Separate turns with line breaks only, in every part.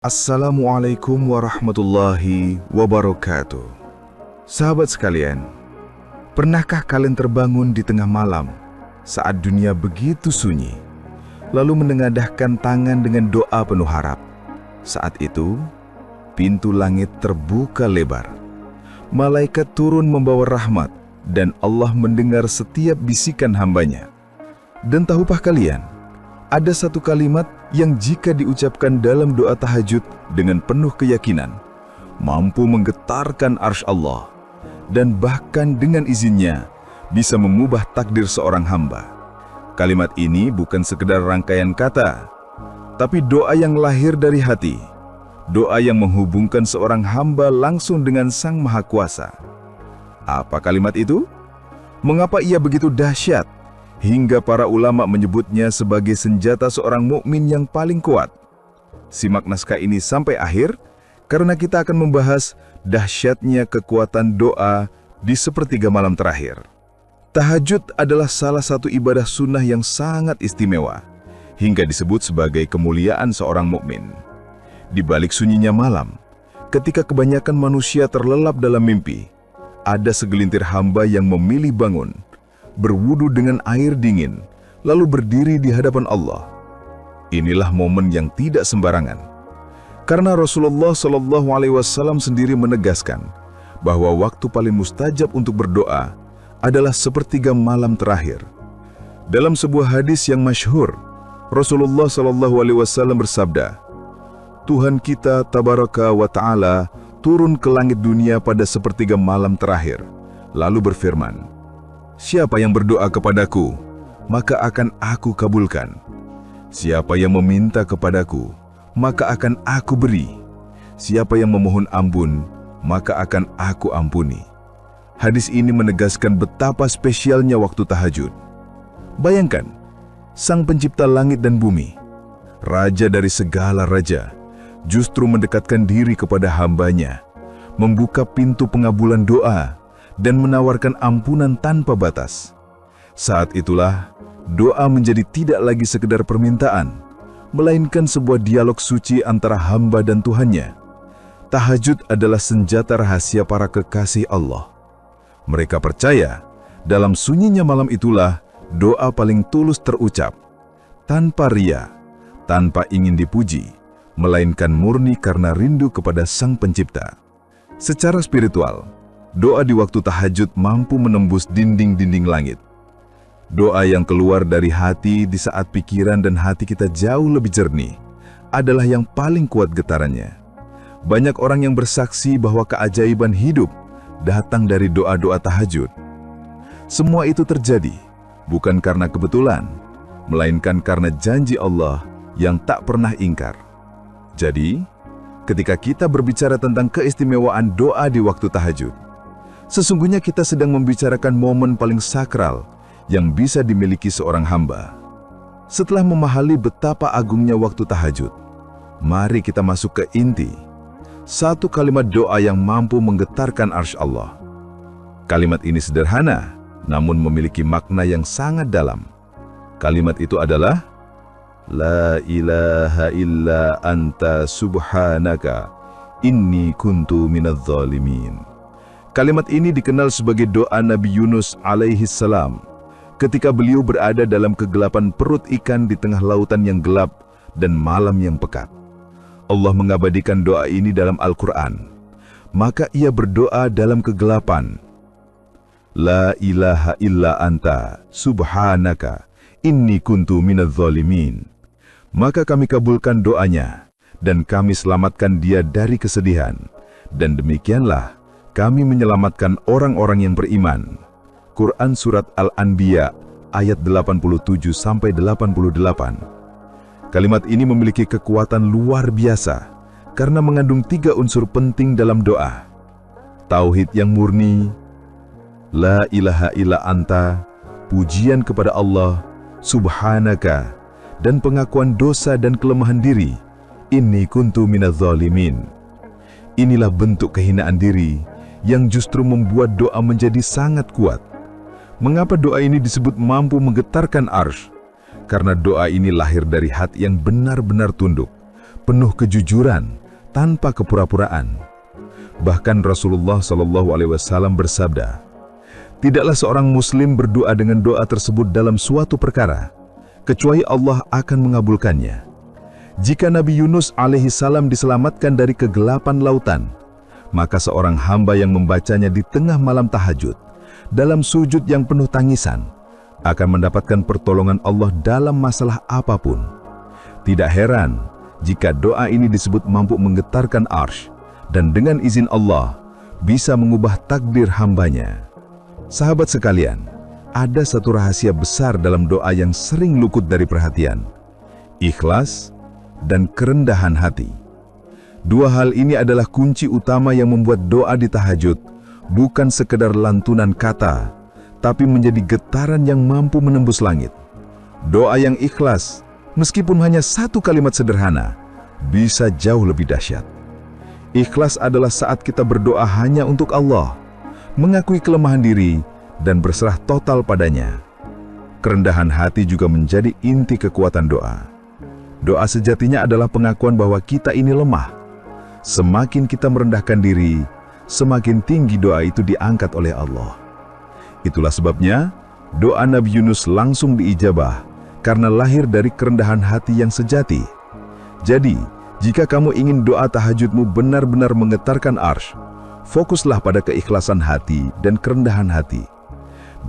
Assalamualaikum warahmatullahi wabarakatuh. Sahabat sekalian, pernahkah kalian terbangun di tengah malam saat dunia begitu sunyi, lalu menengadahkan tangan dengan doa penuh harap? Saat itu, pintu langit terbuka lebar. Malaikat turun membawa rahmat dan Allah mendengar setiap bisikan hambanya. Dan tahukah kalian, ada satu kalimat yang jika diucapkan dalam doa tahajud dengan penuh keyakinan, mampu menggetarkan arsy Allah, dan bahkan dengan izinnya bisa mengubah takdir seorang hamba. Kalimat ini bukan sekedar rangkaian kata, tapi doa yang lahir dari hati, doa yang menghubungkan seorang hamba langsung dengan Sang Maha Kuasa. Apa kalimat itu? Mengapa ia begitu dahsyat hingga para ulama menyebutnya sebagai senjata seorang mukmin yang paling kuat? Simak naskah ini sampai akhir, karena kita akan membahas dahsyatnya kekuatan doa di sepertiga malam terakhir. Tahajud adalah salah satu ibadah sunnah yang sangat istimewa, hingga disebut sebagai kemuliaan seorang mukmin. Di balik sunyinya malam, ketika kebanyakan manusia terlelap dalam mimpi, ada segelintir hamba yang memilih bangun, berwudu dengan air dingin, lalu berdiri di hadapan Allah. Inilah momen yang tidak sembarangan, karena Rasulullah SAW sendiri menegaskan bahwa waktu paling mustajab untuk berdoa adalah sepertiga malam terakhir. Dalam sebuah hadis yang masyhur, Rasulullah SAW bersabda, Tuhan kita Tabaraka wa Ta'ala turun ke langit dunia pada sepertiga malam terakhir, lalu berfirman, siapa yang berdoa kepadaku, maka akan aku kabulkan. Siapa yang meminta kepadaku, maka akan aku beri. Siapa yang memohon ampun, maka akan aku ampuni. Hadis ini menegaskan betapa spesialnya waktu tahajud. Bayangkan, Sang Pencipta langit dan bumi, Raja dari segala raja, justru mendekatkan diri kepada hambanya, membuka pintu pengabulan doa, dan menawarkan ampunan tanpa batas. Saat itulah, doa menjadi tidak lagi sekedar permintaan, melainkan sebuah dialog suci antara hamba dan Tuhannya. Tahajud adalah senjata rahasia para kekasih Allah. Mereka percaya, dalam sunyinya malam itulah doa paling tulus terucap, tanpa ria, tanpa ingin dipuji, melainkan murni karena rindu kepada Sang Pencipta. Secara spiritual, doa di waktu tahajud mampu menembus dinding-dinding langit. Doa yang keluar dari hati di saat pikiran dan hati kita jauh lebih jernih adalah yang paling kuat getarannya. Banyak orang yang bersaksi bahwa keajaiban hidup datang dari doa-doa tahajud. Semua itu terjadi bukan karena kebetulan, melainkan karena janji Allah yang tak pernah ingkar. Jadi, ketika kita berbicara tentang keistimewaan doa di waktu tahajud, sesungguhnya kita sedang membicarakan momen paling sakral yang bisa dimiliki seorang hamba. Setelah memahami betapa agungnya waktu tahajud, mari kita masuk ke inti. Satu kalimat doa yang mampu menggetarkan arsy Allah. Kalimat ini sederhana, namun memiliki makna yang sangat dalam. Kalimat itu adalah, La ilaha illa anta subhanaka, inni kuntu minadz zalimin. Kalimat ini dikenal sebagai doa Nabi Yunus alaihi salam ketika beliau berada dalam kegelapan perut ikan di tengah lautan yang gelap dan malam yang pekat. Allah mengabadikan doa ini dalam Al-Quran. Maka ia berdoa dalam kegelapan, La ilaha illa anta subhanaka, inni kuntu minadz zalimin. Maka kami kabulkan doanya, dan kami selamatkan dia dari kesedihan. Dan demikianlah kami menyelamatkan orang-orang yang beriman. Quran Surat Al-Anbiya ayat 87-88. Kalimat ini memiliki kekuatan luar biasa karena mengandung 3 unsur penting dalam doa. Tauhid yang murni, La ilaha illa anta, pujian kepada Allah, subhanaka, dan pengakuan dosa dan kelemahan diri, inni kuntu minadz zalimin. Inilah bentuk kehinaan diri yang justru membuat doa menjadi sangat kuat. Mengapa doa ini disebut mampu menggetarkan arsy? Karena doa ini lahir dari hati yang benar-benar tunduk, penuh kejujuran, tanpa kepura-puraan. Bahkan Rasulullah SAW bersabda, tidaklah seorang muslim berdoa dengan doa tersebut dalam suatu perkara, kecuali Allah akan mengabulkannya. Jika Nabi Yunus alaihissalam diselamatkan dari kegelapan lautan, maka seorang hamba yang membacanya di tengah malam tahajud, dalam sujud yang penuh tangisan, akan mendapatkan pertolongan Allah dalam masalah apapun. Tidak heran jika doa ini disebut mampu menggetarkan arsy, dan dengan izin Allah, bisa mengubah takdir hambanya. Sahabat sekalian, ada satu rahasia besar dalam doa yang sering luput dari perhatian: ikhlas dan kerendahan hati. Dua hal ini adalah kunci utama yang membuat doa di tahajud bukan sekedar lantunan kata, tapi menjadi getaran yang mampu menembus langit. Doa yang ikhlas, meskipun hanya satu kalimat sederhana, bisa jauh lebih dahsyat. Ikhlas adalah saat kita berdoa hanya untuk Allah, mengakui kelemahan diri, dan berserah total padanya. Kerendahan hati juga menjadi inti kekuatan doa. Doa sejatinya adalah pengakuan bahwa kita ini lemah. Semakin kita merendahkan diri, semakin tinggi doa itu diangkat oleh Allah. Itulah sebabnya, doa Nabi Yunus langsung diijabah, karena lahir dari kerendahan hati yang sejati. Jadi, jika kamu ingin doa tahajudmu benar-benar menggetarkan arsy, fokuslah pada keikhlasan hati dan kerendahan hati.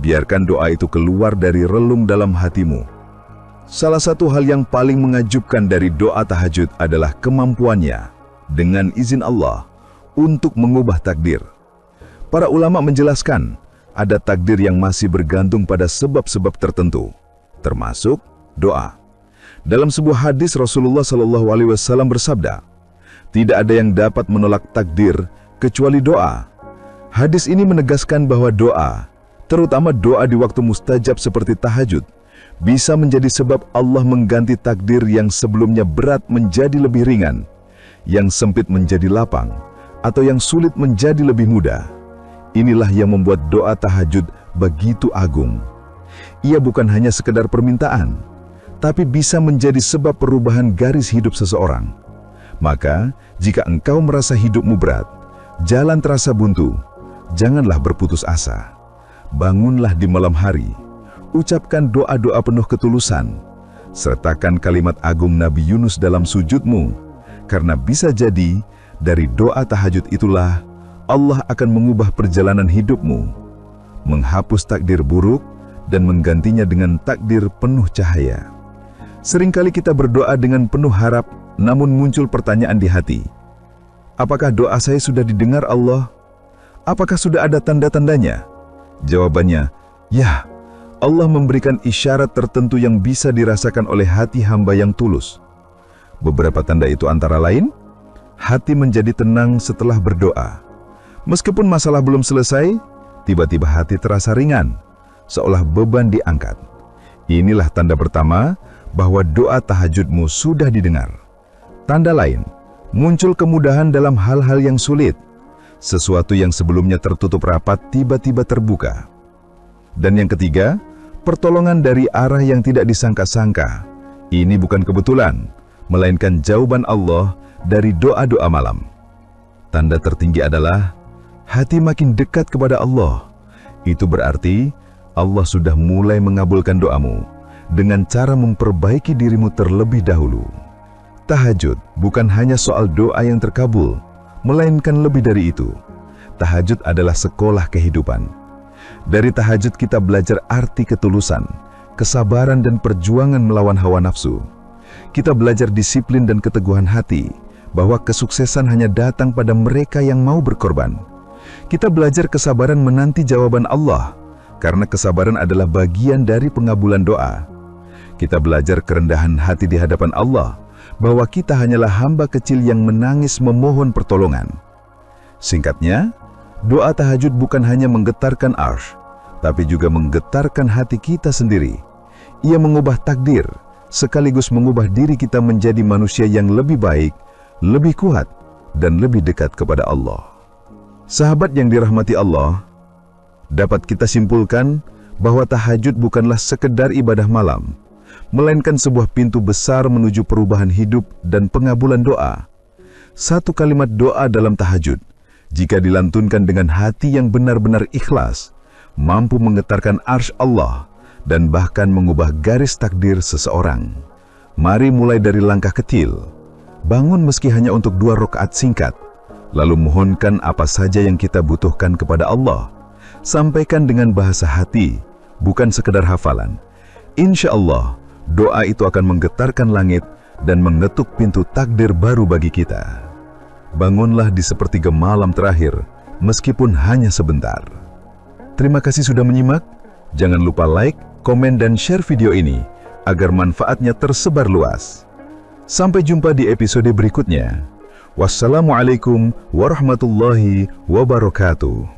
Biarkan doa itu keluar dari relung dalam hatimu. Salah satu hal yang paling mengajubkan dari doa tahajud adalah kemampuannya, dengan izin Allah, untuk mengubah takdir. Para ulama menjelaskan, ada takdir yang masih bergantung pada sebab-sebab tertentu, termasuk doa. Dalam sebuah hadis Rasulullah SAW bersabda, tidak ada yang dapat menolak takdir kecuali doa. Hadis ini menegaskan bahwa doa, terutama doa di waktu mustajab seperti tahajud, bisa menjadi sebab Allah mengganti takdir yang sebelumnya berat menjadi lebih ringan, yang sempit menjadi lapang, atau yang sulit menjadi lebih mudah. Inilah yang membuat doa tahajud begitu agung. Ia bukan hanya sekedar permintaan, tapi bisa menjadi sebab perubahan garis hidup seseorang. Maka, jika engkau merasa hidupmu berat, jalan terasa buntu, janganlah berputus asa. Bangunlah di malam hari, ucapkan doa-doa penuh ketulusan, sertakan kalimat agung Nabi Yunus dalam sujudmu, karena bisa jadi dari doa tahajud itulah Allah akan mengubah perjalanan hidupmu, menghapus takdir buruk dan menggantinya dengan takdir penuh cahaya. Seringkali kita berdoa dengan penuh harap, namun muncul pertanyaan di hati. Apakah doa saya sudah didengar Allah? Apakah sudah ada tanda-tandanya? Jawabannya, ya. Allah memberikan isyarat tertentu yang bisa dirasakan oleh hati hamba yang tulus. Beberapa tanda itu antara lain, hati menjadi tenang setelah berdoa. Meskipun masalah belum selesai, tiba-tiba hati terasa ringan, seolah beban diangkat. Inilah tanda pertama bahwa doa tahajudmu sudah didengar. Tanda lain, muncul kemudahan dalam hal-hal yang sulit. Sesuatu yang sebelumnya tertutup rapat tiba-tiba terbuka. Dan yang ketiga, pertolongan dari arah yang tidak disangka-sangka. Ini bukan kebetulan, melainkan jawaban Allah dari doa-doa malam. Tanda tertinggi adalah hati makin dekat kepada Allah. Itu berarti Allah sudah mulai mengabulkan doamu dengan cara memperbaiki dirimu terlebih dahulu. Tahajud bukan hanya soal doa yang terkabul, melainkan lebih dari itu. Tahajud adalah sekolah kehidupan. Dari tahajud kita belajar arti ketulusan, kesabaran dan perjuangan melawan hawa nafsu. Kita belajar disiplin dan keteguhan hati, bahwa kesuksesan hanya datang pada mereka yang mau berkorban. Kita belajar kesabaran menanti jawaban Allah, karena kesabaran adalah bagian dari pengabulan doa. Kita belajar kerendahan hati di hadapan Allah, bahwa kita hanyalah hamba kecil yang menangis memohon pertolongan. Singkatnya, doa tahajud bukan hanya menggetarkan arsy, tapi juga menggetarkan hati kita sendiri. Ia mengubah takdir, sekaligus mengubah diri kita menjadi manusia yang lebih baik, lebih kuat, dan lebih dekat kepada Allah. Sahabat yang dirahmati Allah, dapat kita simpulkan bahwa tahajud bukanlah sekedar ibadah malam, melainkan sebuah pintu besar menuju perubahan hidup dan pengabulan doa. Satu kalimat doa dalam tahajud, jika dilantunkan dengan hati yang benar-benar ikhlas, mampu menggetarkan arsy Allah dan bahkan mengubah garis takdir seseorang. Mari mulai dari langkah kecil. Bangun meski hanya untuk 2 rakaat singkat, lalu mohonkan apa saja yang kita butuhkan kepada Allah. Sampaikan dengan bahasa hati, bukan sekedar hafalan. Insya Allah, doa itu akan menggetarkan langit dan mengetuk pintu takdir baru bagi kita. Bangunlah di sepertiga malam terakhir, meskipun hanya sebentar. Terima kasih sudah menyimak. Jangan lupa like, komen, dan share video ini agar manfaatnya tersebar luas. Sampai jumpa di episode berikutnya. Wassalamualaikum warahmatullahi wabarakatuh.